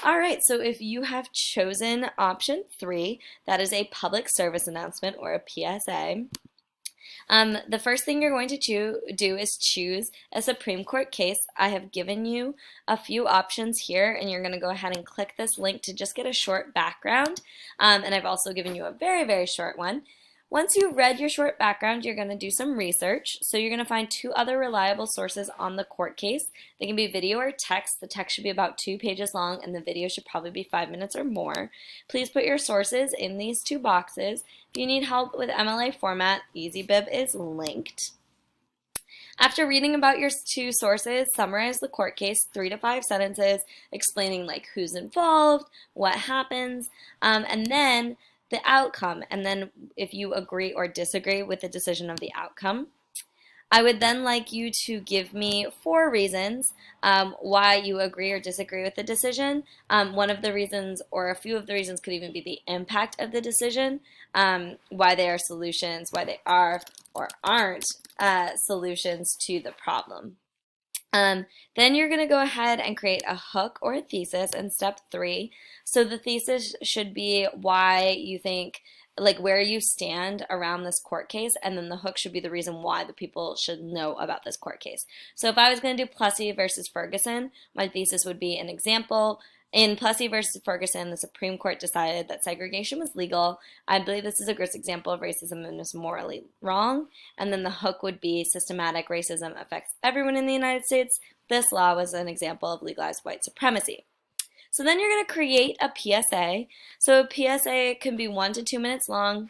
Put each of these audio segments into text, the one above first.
All right, so if you have chosen option 3, that is a public service announcement or a PSA. The first thing you're going to do is choose a Supreme Court case. I have given you a few options here, and you're going to go ahead and click this link to just get a short background. And I've also given you a very, very short one. Once you've read your short background, you're going to do some research. So you're going to find 2 other reliable sources on the court case. They can be video or text. The text should be about 2 pages long, and the video should probably be 5 minutes or more. Please put your sources in these 2 boxes. If you need help with MLA format, EasyBib is linked. After reading about your 2 sources, summarize the court case, 3 to 5 sentences, explaining like who's involved, what happens, and then the outcome, and then if you agree or disagree with the decision of the outcome. I would then like you to give me 4 reasons why you agree or disagree with the decision. One of the reasons, or a few of the reasons, could even be the impact of the decision, why they are solutions, why they are or aren't solutions to the problem. Then you're going to go ahead and create a hook or a thesis in step 3. So the thesis should be why you think, like where you stand around this court case, and then the hook should be the reason why the people should know about this court case. So if I was going to do Plessy versus Ferguson, my thesis would be an example. In Plessy versus Ferguson, the Supreme Court decided that segregation was legal. I believe this is a gross example of racism and is morally wrong. And then the hook would be systematic racism affects everyone in the United States. This law was an example of legalized white supremacy. So then you're going to create a PSA. So a PSA can be 1 to 2 minutes long.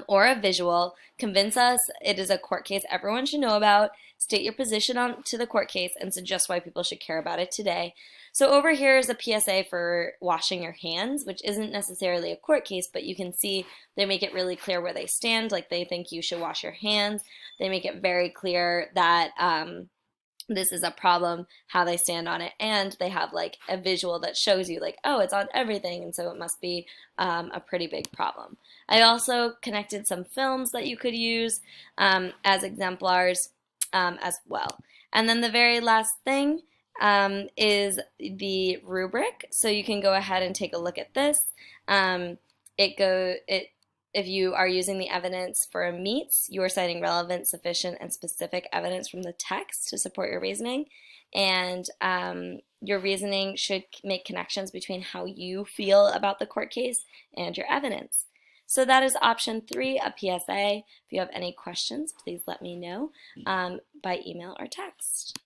Or a visual. Convince us it is a court case everyone should know about. State your position on to the court case and suggest why people should care about it today. So over here is a PSA for washing your hands, which isn't necessarily a court case, but you can see they make it really clear where they stand, like they think you should wash your hands. They make it very clear that this is a problem, how they stand on it, and they have like a visual that shows you like, oh, it's on everything, and so it must be a pretty big problem. I also connected some films that you could use as exemplars as well. And then the very last thing is the rubric. So you can go ahead and take a look at this. If you are using the evidence for meets, you are citing relevant, sufficient, and specific evidence from the text to support your reasoning. And your reasoning should make connections between how you feel about the court case and your evidence. So that is option 3, a PSA. If you have any questions, please let me know by email or text.